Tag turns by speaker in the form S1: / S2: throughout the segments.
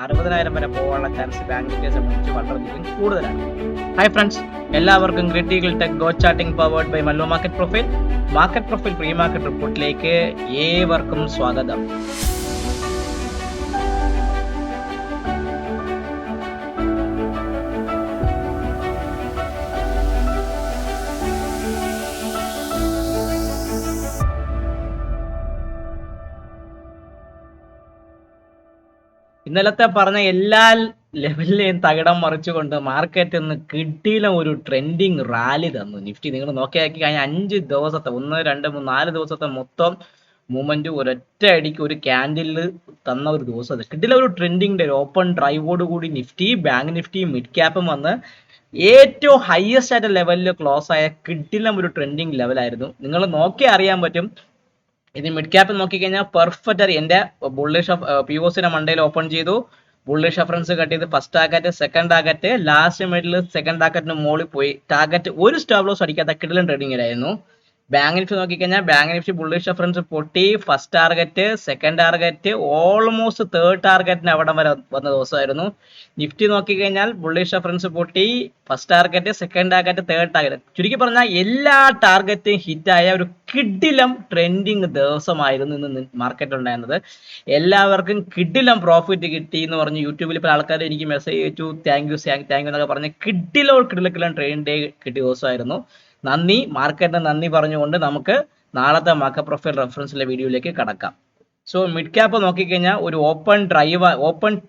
S1: 60,000 വരെ പോകാനുള്ള chance bank നിഫ്റ്റിയെ സംബന്ധിച്ച് വളരെയധികം കൂടുതലാണ്. ഹായ് ഫ്രണ്ട്സ്, എല്ലാവർക്കും critical tech go charting powered by Mallu market profile pre market റിപ്പോർട്ടിലേക്ക് ഏവർക്കും സ്വാഗതം. ഇന്നലത്തെ പറഞ്ഞ എല്ലാ ലെവലിലെയും തകിടം മറിച്ചുകൊണ്ട് മാർക്കറ്റ് ഒന്ന് കിട്ടിയില്ല ഒരു ട്രെൻഡിങ് റാലി തന്നു നിഫ്റ്റി. നിങ്ങൾ നോക്കിയാക്കി കഴിഞ്ഞ 5 ദിവസത്തെ 1, 2, 3, 4 ദിവസത്തെ മൊത്തം മൂവ്മെന്റ് ഒരൊറ്റ അടിക്ക് ഒരു ക്യാൻഡിൽ തന്ന ഒരു ദിവസം അത് കിട്ടില്ല. ഒരു ട്രെൻഡിങ് ഓപ്പൺ ഡ്രൈവോട് കൂടി നിഫ്റ്റി, ബാങ്ക് നിഫ്റ്റി, മിഡ് ക്യാപ്പും വന്ന് ഏറ്റവും ഹയസ്റ്റ് ആയിട്ട് ലെവലിൽ ക്ലോസ് ആയ കിട്ടില്ല ഒരു ട്രെൻഡിങ് ലെവലായിരുന്നു. നിങ്ങൾ നോക്കി അറിയാൻ പറ്റും. ഇത് മിഡ് ക്യാപ്പ് നോക്കിക്കഴിഞ്ഞാൽ പെർഫെക്റ്റ് ആയി എൻ്റെ ബുള്ളിഷ് POCയുടെ മണ്ടയിൽ ഓപ്പൺ ചെയ്തു, ബുള്ളിഷ് റഫറൻസ് കട്ട് ചെയ്ത് first target, second target, last middle second ടാർഗറ്റിന് മുകളിൽ പോയി ടാർഗറ്റ് ഒരു സ്റ്റോപ്പ് ലോസ് അടിക്കാത്ത കിടിലൻ ട്രേഡിംഗിലായിരുന്നു. ബാങ്ക് നിഫ്റ്റി നോക്കിക്കഴിഞ്ഞാൽ ബാങ്ക് നിഫ്റ്റി ബുള്ളിഷ് റഫറൻസ് പൊട്ടി, first target, second target, almost third ടാർഗറ്റിന് അവിടെ വരെ വന്ന ദിവസമായിരുന്നു. നിഫ്റ്റി നോക്കിക്കഴിഞ്ഞാൽ ബുള്ളിഷ് റഫറൻസ് പൊട്ടി, first target, second target, third target, ചുരുക്കി പറഞ്ഞാൽ എല്ലാ ടാർഗറ്റും ഹിറ്റായ ഒരു കിഡിലം ട്രെൻഡിങ് ദിവസമായിരുന്നു ഇന്ന് മാർക്കറ്റ് ഉണ്ടായിരുന്നത്. എല്ലാവർക്കും കിഡിലം പ്രോഫിറ്റ് കിട്ടി എന്ന് പറഞ്ഞ് യൂട്യൂബിൽ ഇപ്പോൾ ആൾക്കാർ എനിക്ക് മെസ്സേജ് അയച്ചു, താങ്ക് യു എന്നൊക്കെ പറഞ്ഞ് കിഡിലം ട്രെയിൻ ഡേ കിട്ടിയ ദിവസമായിരുന്നു. നന്ദി, മാർക്കറ്റിന് നന്ദി പറഞ്ഞുകൊണ്ട് നമുക്ക് നാളത്തെ മാർക്കറ്റ് പ്രൊഫൈൽ റെഫറൻസിലെ വീഡിയോയിലേക്ക് കടക്കാം. സോ മിഡ് ക്യാപ്പ് നോക്കിക്കഴിഞ്ഞാൽ ഒരു ഓപ്പൺ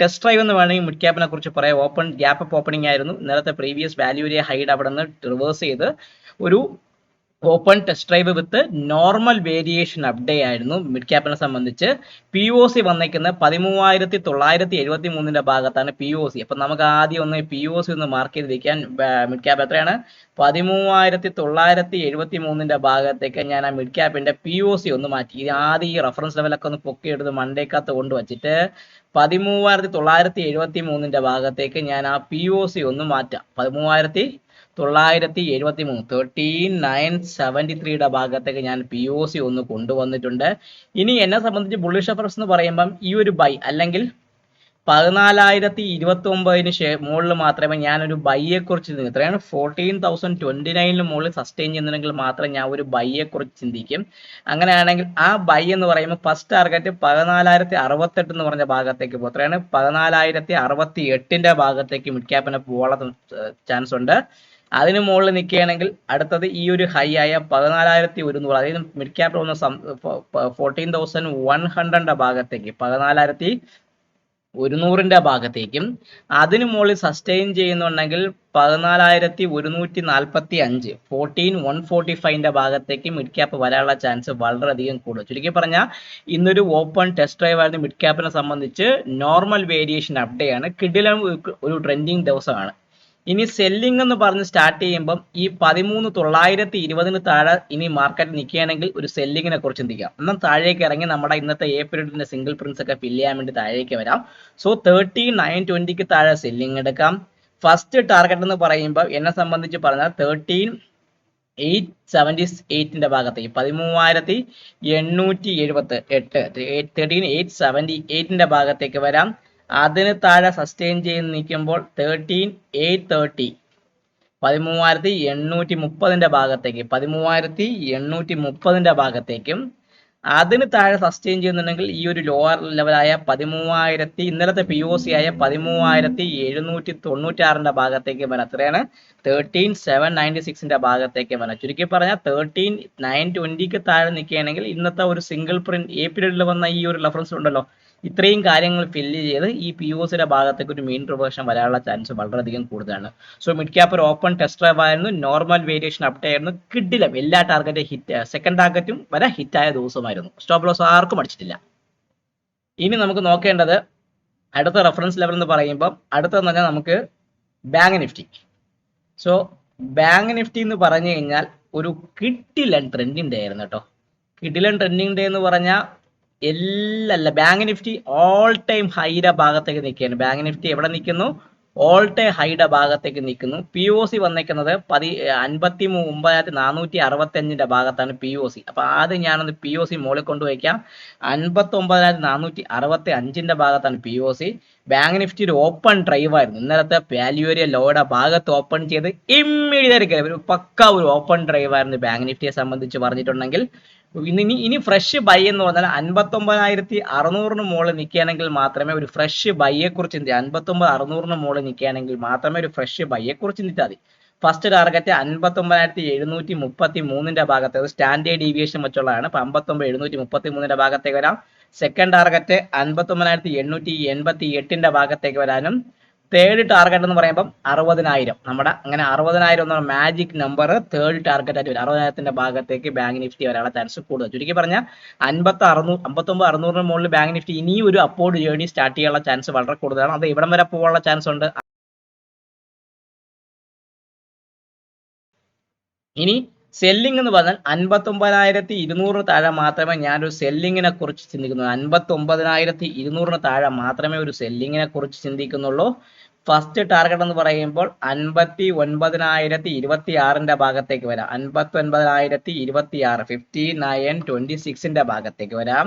S1: ടെസ്റ്റ് ഡ്രൈവ് എന്ന് വേണമെങ്കിൽ മിഡ് ക്യാപ്പിനെ കുറിച്ച് പറയാം. ഓപ്പൺ ഗ്യാപ്പ് അപ്പ് ഓപ്പണിംഗ് ആയിരുന്നു. ഇന്നലത്തെ പ്രീവിയസ് വാല്യൂ ഏരിയ ഹൈഡ് അവിടെ നിന്ന് റിവേഴ്സ് ചെയ്ത് ഒരു open test drive with normal variation up day ആയിരുന്നു മിഡ് ക്യാപ്പിനെ സംബന്ധിച്ച്. POC വന്നേക്കുന്നത് 13,973 ഭാഗത്താണ് POC. അപ്പൊ നമുക്ക് ആദ്യം ഒന്ന് POC ഒന്ന് മാർക്ക് ചെയ്തിരിക്കാൻ. മിഡ് ക്യാപ്പ് എത്രയാണ്? 13,973 ഭാഗത്തേക്ക് ഞാൻ ആ മിഡ് ക്യാപ്പിന്റെ POC ഒന്ന് മാറ്റി. ആദ്യം ഈ റെഫറൻസ് ലെവലൊക്കെ ഒന്ന് പൊക്കിയെടുത്ത് മണ്ടേക്കകത്ത് കൊണ്ടുവച്ചിട്ട് 13,973 ഭാഗത്തേക്ക് ഞാൻ ആ POC ഒന്ന് മാറ്റാം. 13,973 ഭാഗത്തേക്ക് ഞാൻ POC ഒന്ന് കൊണ്ടുവന്നിട്ടുണ്ട്. ഇനി എന്നെ സംബന്ധിച്ച് ബുള്ളിഷ് റഫറൻസ് എന്ന് പറയുമ്പം ഈ ഒരു ബൈ അല്ലെങ്കിൽ 14,029 മുകളിൽ മാത്രമേ ഞാനൊരു ബൈയെ കുറിച്ച് എത്രയാണ് 14,029 മുകളിൽ സസ്റ്റെയിൻ ചെയ്യുന്നുണ്ടെങ്കിൽ മാത്രമേ ഞാൻ ഒരു ബൈയെ കുറിച്ച് ചിന്തിക്കും. അങ്ങനെയാണെങ്കിൽ ആ ബൈ എന്ന് പറയുമ്പോൾ ഫസ്റ്റ് ടാർഗറ്റ് 14,068 എന്ന് പറഞ്ഞ ഭാഗത്തേക്ക് പോകും. എത്രയാണ്? 14,068 ഭാഗത്തേക്ക് മിഡ് ക്യാപ്പിനെ പോകാനുള്ള ചാൻസ് ഉണ്ട്. അതിന് മുകളിൽ നിൽക്കുകയാണെങ്കിൽ അടുത്തത് ഈ ഒരു ഹൈ ആയ 14,100, അതായത് മിഡ് ക്യാപ്പ് വന്ന 14,100 ഭാഗത്തേക്ക് 14,100 ഭാഗത്തേക്കും അതിന് മുകളിൽ സസ്റ്റെയിൻ ചെയ്യുന്നുണ്ടെങ്കിൽ 14,145 14,145 ഭാഗത്തേക്ക് മിഡ് ക്യാപ്പ് വരാനുള്ള ചാൻസ് വളരെയധികം കൂടുതൽ. ചുരുക്കി പറഞ്ഞാൽ ഇന്നൊരു ഓപ്പൺ ടെസ്റ്റ് ഡ്രൈവ് ആയിരുന്നു മിഡ് ക്യാപ്പിനെ സംബന്ധിച്ച്. നോർമൽ വേരിയേഷൻ അപ്ഡേ ആണ്. കിടിലം ഒരു ട്രെൻഡിങ് ദിവസമാണ്. ഇനി സെല്ലിംഗ് എന്ന് പറഞ്ഞ് സ്റ്റാർട്ട് ചെയ്യുമ്പം ഈ 13,920 താഴെ ഇനി മാർക്കറ്റ് നിൽക്കുകയാണെങ്കിൽ ഒരു സെല്ലിങ്ങിനെ കുറിച്ച് ചിന്തിക്കാം. എന്നാൽ താഴേക്ക് ഇറങ്ങി നമ്മുടെ ഇന്നത്തെ ഏപ്രിലിന്റെ സിംഗിൾ പ്രിൻസ് ഒക്കെ ഫില്ല് ചെയ്യാൻ വേണ്ടി താഴേക്ക് വരാം. സോ 13,920 താഴെ സെല്ലിംഗ് എടുക്കാം. ഫസ്റ്റ് ടാർഗറ്റ് എന്ന് പറയുമ്പോൾ എന്നെ സംബന്ധിച്ച് പറഞ്ഞാൽ 13,878 ഭാഗത്തേക്ക് 13,878 13,878 ഭാഗത്തേക്ക് വരാം. അതിന് താഴെ സസ്റ്റെയിൻ ചെയ്ത് നിൽക്കുമ്പോൾ 13,830 13,830 ഭാഗത്തേക്ക് 13,830 ഭാഗത്തേക്കും അതിന് താഴെ സസ്റ്റെയിൻ ചെയ്യുന്നുണ്ടെങ്കിൽ ഈ ഒരു ലോവർ ലെവലായ 13,000 ഇന്നലത്തെ POC ആയ 13,796 ഭാഗത്തേക്ക് വരാം. അത്രയാണ് 13,796 ഭാഗത്തേക്ക് വരാം. ചുരുക്കി പറഞ്ഞാൽ 13,920 താഴെ നിൽക്കുകയാണെങ്കിൽ ഇന്നത്തെ ഒരു സിംഗിൾ പ്രിന്റ് എ പീരീഡിൽ വന്ന ഈ ഒരു റെഫറൻസ് ഉണ്ടല്ലോ, ഇത്രയും കാര്യങ്ങൾ ഫില്ല് ചെയ്ത് ഈ POCയുടെ ഭാഗത്തേക്ക് ഒരു മീൻ റിവേർഷൻ വരാനുള്ള ചാൻസ് വളരെയധികം കൂടുതലാണ്. സോ മിഡ് ക്യാപ്പ് ഒരു ഓപ്പൺ ടെസ്റ്റ് ഡ്രൈവ് ആയിരുന്നു. നോർമൽ വേരിയേഷൻ അപ്ഡേ ആയിരുന്നു. കിഡിലും എല്ലാ ടാർഗറ്റും ഹിറ്റ്, സെക്കൻഡ് ടാർഗറ്റും വരെ ഹിറ്റായ ദിവസമായിരുന്നു. സ്റ്റോപ്പ് ലോസ് ആർക്കും അടിച്ചിട്ടില്ല. ഇനി നമുക്ക് നോക്കേണ്ടത് അടുത്ത റെഫറൻസ് ലെവൽ എന്ന് പറയുമ്പോൾ അടുത്തതെന്ന് പറഞ്ഞാൽ നമുക്ക് bank Nifty. So bank Nifty എന്ന് പറഞ്ഞു കഴിഞ്ഞാൽ ഒരു കിഡിലൻ ട്രെൻഡിങ് ഡേ ആയിരുന്നു കേട്ടോ. കിഡിലൻ ട്രെൻഡിങ് ഡേ എന്ന് പറഞ്ഞാൽ ബാങ്ക് നിഫ്റ്റി ഓൾ ടൈം ഹൈയുടെ ഭാഗത്തേക്ക് നിൽക്കുകയാണ്. ബാങ്ക് നിഫ്റ്റി എവിടെ നിൽക്കുന്നു? ഓൾ ടൈം ഹൈയുടെ ഭാഗത്തേക്ക് നിൽക്കുന്നു. POC വന്നേക്കുന്നത് 59,465 ഭാഗത്താണ് POC. അപ്പൊ ആദ്യം ഞാനൊന്ന് POC മുകളിൽ കൊണ്ടുവയ്ക്കാം. 59,465 ഭാഗത്താണ് POC. ബാങ്ക് നിഫ്റ്റി ഒരു ഓപ്പൺ ഡ്രൈവ് ആയിരുന്നു. ഇന്നലത്തെ വാല്യൂരിയ ലോയുടെ ഭാഗത്ത് ഓപ്പൺ ചെയ്ത് ഇമ്മീഡിയറ്റ് ഒരു പക്ക ഒരു ഓപ്പൺ ഡ്രൈവ് ആയിരുന്നു ബാങ്ക് നിഫ്റ്റിയെ സംബന്ധിച്ച് പറഞ്ഞിട്ടുണ്ടെങ്കിൽ. ഇനി ഫ്രഷ് ബൈ എന്ന് പറഞ്ഞാൽ 59,600 മുകളിൽ നിൽക്കുകയാണെങ്കിൽ മാത്രമേ ഒരു ഫ്രഷ് ബൈയെ കുറിച്ച് ചിന്തിക്കുക. 59,600 മുകളിൽ നിൽക്കുകയാണെങ്കിൽ മാത്രമേ ഒരു ഫ്രഷ് ബൈയെ കുറിച്ച് ചിന്തിച്ചാൽ മതി. ഫസ്റ്റ് ടാർഗറ്റ് 59,733 ഭാഗത്ത് സ്റ്റാൻഡേർഡ് ഡീവിയേഷൻ വെച്ചുള്ളതാണ്. അപ്പൊ 59,733 ഭാഗത്തേക്ക് വരാം. സെക്കൻഡ് ടാർഗറ്റ് 59,888 ഭാഗത്തേക്ക് വരാനും തേർഡ് ടാർഗറ്റ് എന്ന് പറയുമ്പോൾ 60,000. നമ്മുടെ അങ്ങനെ 60,000 എന്ന മാജിക് നമ്പർ തേർഡ് ടാർഗറ്റ് ആയിട്ട് വരും. 60,000 ഭാഗത്തേക്ക് ബാങ്ക് നിഫ്റ്റി വരാനുള്ള ചാൻസ് കൂടുതൽ. ചുരുക്കി പറഞ്ഞാൽ 59,600 മുകളിൽ ബാങ്ക് നിഫ്റ്റി ഇനി ഒരു അപ്പോർഡ് ജേർണി സ്റ്റാർട്ട് ചെയ്യാനുള്ള ചാൻസ് വളരെ കൂടുതലാണ്. അത് ഇവിടം വരെ പോകാനുള്ള ചാൻസ് ഉണ്ട്. ഇനി സെല്ലിംഗ് എന്ന് പറഞ്ഞാൽ 59,200 താഴെ മാത്രമേ ഞാനൊരു സെല്ലിങ്ങിനെ കുറിച്ച് ചിന്തിക്കുന്നുള്ളൂ. 59,200 താഴെ മാത്രമേ ഒരു സെല്ലിങ്ങിനെ കുറിച്ച് ചിന്തിക്കുന്നുള്ളൂ. ഫസ്റ്റ് ടാർഗറ്റ് എന്ന് പറയുമ്പോൾ 59,026 ഭാഗത്തേക്ക് വരാം. 59,026 59,26 ഭാഗത്തേക്ക് വരാം.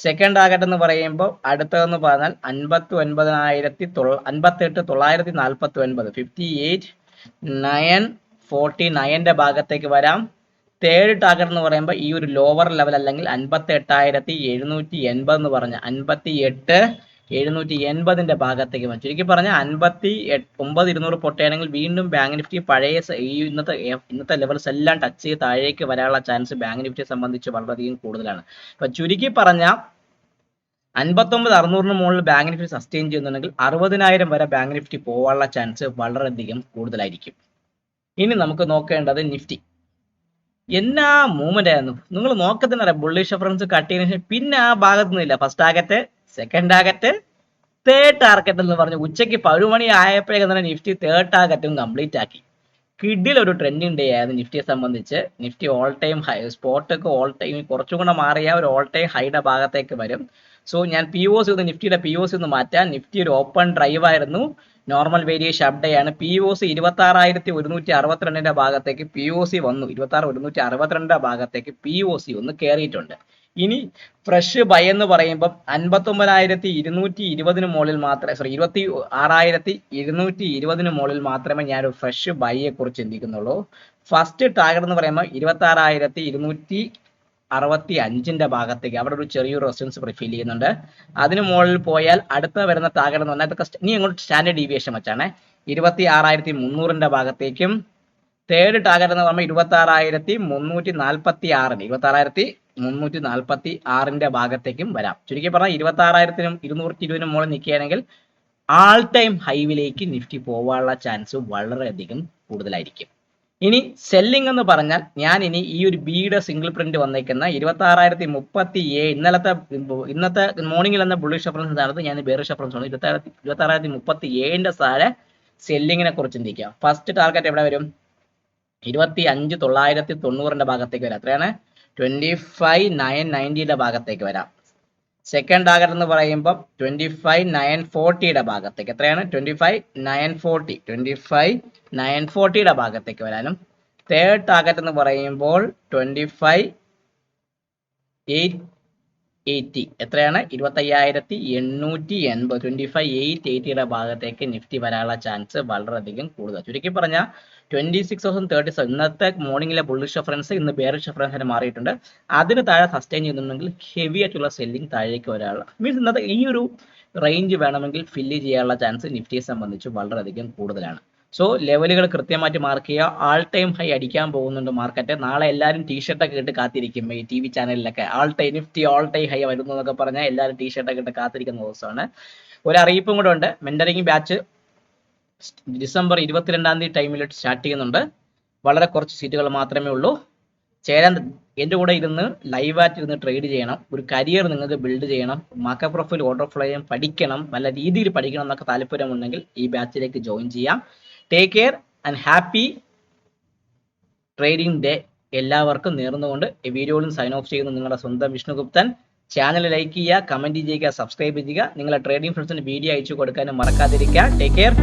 S1: സെക്കൻഡ് ടാർഗറ്റ് എന്ന് പറയുമ്പോൾ അടുത്തതെന്ന് പറഞ്ഞാൽ 58,949 58,949 ഭാഗത്തേക്ക് വരാം. തേർഡ് ടാർഗറ്റ് എന്ന് പറയുമ്പോൾ ഈ ഒരു ലോവർ ലെവൽ അല്ലെങ്കിൽ 58,780 എന്ന് പറഞ്ഞ 58,780 ഭാഗത്തേക്ക് വരും. ചുരുക്കി പറഞ്ഞാൽ 59,200 പൊട്ടുകയാണെങ്കിൽ വീണ്ടും ബാങ്ക് നിഫ്റ്റി പഴയ ഈ ഇന്നത്തെ ലെവൽസ് എല്ലാം ടച്ച് ചെയ്ത് താഴേക്ക് വരാനുള്ള ചാൻസ് ബാങ്ക് നിഫ്റ്റിയെ സംബന്ധിച്ച് വളരെയധികം കൂടുതലാണ്. അപ്പൊ ചുരുക്കി പറഞ്ഞാൽ 59,600 മുകളിൽ ബാങ്ക് നിഫ്റ്റി സസ്റ്റെയിൻ ചെയ്യുന്നുണ്ടെങ്കിൽ 60,000 വരെ ബാങ്ക് നിഫ്റ്റി പോകാനുള്ള ചാൻസ് വളരെയധികം കൂടുതലായിരിക്കും. ഇനി നമുക്ക് നോക്കേണ്ടത് നിഫ്റ്റി എന്നാ മൂവ്മെന്റ് ആയിരുന്നു. നിങ്ങൾ നോക്കത്തിനറിയാം ബുള്ളിഷ് റെഫറൻസ് കട്ട് ചെയ്തതിനു ശേഷം പിന്നെ ആ ഭാഗത്തൊന്നുമില്ല. First target, second target, third target എന്ന് പറഞ്ഞ് ഉച്ചയ്ക്ക് 10 മണി ആയപ്പോഴേക്കും തന്നെ നിഫ്റ്റി തേർഡ് ടാർഗറ്റും കംപ്ലീറ്റ് ആക്കി. കിഡിൽ ഒരു ട്രെൻഡിങ് ഡേ ആയിരുന്നു നിഫ്റ്റിയെ സംബന്ധിച്ച്. നിഫ്റ്റി ഓൾ ടൈം ഹൈ, സ്പോട്ടൊക്കെ ഓൾ ടൈം കുറച്ചും കൂടെ മാറിയ ഒരു ഓൾ ടൈം ഹൈയുടെ ഭാഗത്തേക്ക് വരും. സോ ഞാൻ നിഫ്റ്റിയുടെ POC ഒന്ന് മാറ്റാൻ. നിഫ്റ്റി ഒരു ഓപ്പൺ ഡ്രൈവ് ആയിരുന്നു. നോർമൽ വേരിയേഷൻ അപ്ഡേ ആണ്. POC 26,162 ഭാഗത്തേക്ക് POC വന്നു. 26,162 ഭാഗത്തേക്ക് POC ഒന്ന് കയറിയിട്ടുണ്ട്. ഇനി ഫ്രഷ് ബൈ എന്ന് പറയുമ്പോൾ 59,220 മുകളിൽ മാത്രമേ 26,220 മുകളിൽ മാത്രമേ ഞാനൊരു ഫ്രഷ് ബൈയെ കുറിച്ച് ചിന്തിക്കുന്നുള്ളൂ. ഫസ്റ്റ് ടാർഗറ്റ് എന്ന് പറയുമ്പോൾ 26,265 ഭാഗത്തേക്ക് അവിടെ ഒരു ചെറിയൊരു റെസിസ്റ്റൻസ് ഫീൽ ചെയ്യുന്നുണ്ട്. അതിന് മുകളിൽ പോയാൽ അടുത്ത വരുന്ന ടാർഗറ്റ് എന്ന് പറഞ്ഞാൽ ഇതൊക്കെ ഇനി അങ്ങോട്ട് സ്റ്റാൻഡേർഡ് ഡീവിയേഷൻ വെച്ചാണ് 26,300 ഭാഗത്തേക്കും. തേർഡ് ടാർഗറ്റ് എന്ന് പറയുമ്പോൾ 26,346 ഭാഗത്തേക്കും വരാം. ചുരുക്കി പറഞ്ഞാൽ 26,220 മുകളിൽ നിൽക്കുകയാണെങ്കിൽ ആൾ ടൈം ഹൈവിലേക്ക് നിഫ്റ്റി പോകാനുള്ള ചാൻസ് വളരെയധികം കൂടുതലായിരിക്കും. ഇനി സെല്ലിംഗ് എന്ന് പറഞ്ഞാൽ ഞാൻ ഇനി ഈ ഒരു ബിയുടെ സിംഗിൾ പ്രിന്റ് വന്നേക്കുന്ന 26,037 ഇന്നത്തെ മോർണിംഗിൽ എന്ന ബുള്ളിഷ് റെഫറൻസ് സ്ഥാനത്ത് ഞാൻ ബെയറിഷ് റെഫറൻസ് ആണ് 26,037 താഴെ സെല്ലിങ്ങിനെ കുറിച്ച് ചിന്തിക്കുക. ഫസ്റ്റ് ടാർഗറ്റ് എവിടെ വരും? 25,990 ഭാഗത്തേക്ക് വരാം. എത്രയാണ്? 25,990 ഭാഗത്തേക്ക് വരാം. സെക്കൻഡ് ടാർഗറ്റ് എന്ന് പറയുമ്പോൾ 25,940 ഭാഗത്തേക്ക്. എത്രയാണ്? 25,940 ഭാഗത്തേക്ക് വരാനും. തേർഡ് ടാർഗറ്റ് എന്ന് പറയുമ്പോൾ 25,880. എത്രയാണ്? 25,880. 25,880 ഭാഗത്തേക്ക് നിഫ്റ്റി വരാനുള്ള ചാൻസ് വളരെയധികം കൂടുതൽ. ചുരുക്കി പറഞ്ഞാൽ 26,037 ഇന്നത്തെ മോർണിംഗിലെ ബുള്ളിഷ് റെഫറൻസ് ഇന്ന് ബെയറിഷ് റെഫറൻസ് മാറിയിട്ടുണ്ട്. അതിന് താഴെ സസ്റ്റെയിൻ ചെയ്യുന്നുണ്ടെങ്കിൽ ഹെവി ആയിട്ടുള്ള സെല്ലിംഗ് താഴേക്ക് വരാനുള്ള ഇന്നത്തെ ഈ ഒരു റേഞ്ച് വേണമെങ്കിൽ ഫില്ല് ചെയ്യാനുള്ള ചാൻസ് നിഫ്റ്റിയെ സംബന്ധിച്ച് വളരെയധികം കൂടുതലാണ്. സോ ലെവലുകൾ കൃത്യമായിട്ട് മാർക്ക് ചെയ്യുക. ആൾ ടൈം ഹൈ അടിക്കാൻ പോകുന്നുണ്ട് മാർക്കറ്റ്. നാളെ എല്ലാവരും ടീഷർട്ടൊക്കെ ഇട്ട് കാത്തിരിക്കും. ഈ TV ചാനലിലൊക്കെ നിഫ്റ്റി ആൾ ടൈം ഹൈ വരുന്നു എന്നൊക്കെ പറഞ്ഞാൽ എല്ലാവരും ടീഷർട്ടൊക്കെ ഇട്ട് കാത്തിരിക്കുന്ന ദിവസമാണ്. ഒരു അറിയിപ്പും കൂടെ ഉണ്ട്. മെന്ററിംഗ് ബാച്ച് ഡിസംബർ 22 ടൈമിൽ സ്റ്റാർട്ട് ചെയ്യുന്നുണ്ട്. വളരെ കുറച്ച് സീറ്റുകൾ മാത്രമേ ഉള്ളൂ. ചേരാൻ എൻ്റെ കൂടെ ഇരുന്ന് ലൈവായിട്ട് ഇരുന്ന് ട്രേഡ് ചെയ്യണം. ഒരു കരിയർ നിങ്ങൾക്ക് ബിൽഡ് ചെയ്യണം. മാർക്കറ്റ് പ്രൊഫൈൽ, ഓർഡർ ഫ്ലോ ചെയ്യാൻ പഠിക്കണം. നല്ല രീതിയിൽ പഠിക്കണം എന്നൊക്കെ താല്പര്യമുണ്ടെങ്കിൽ ഈ ബാച്ചിലേക്ക് ജോയിൻ ചെയ്യാം. Take care and happy trading day എല്ലാവർക്കും നേർന്നുകൊണ്ട് ഈ വീഡിയോയിലും സൈൻ ഓഫ് ചെയ്യുന്നു നിങ്ങളുടെ സ്വന്തം വിഷ്ണുഗുപ്തൻ. ചാനൽ ലൈക്ക് ചെയ്യുക, കമന്റ് ചെയ്യുക, സബ്സ്ക്രൈബ് ചെയ്യുക. നിങ്ങളുടെ ട്രേഡിംഗ് ഫ്രണ്ട്സിന് വീഡിയോ അയച്ചു കൊടുക്കാനും മറക്കാതിരിക്കുക. Take care.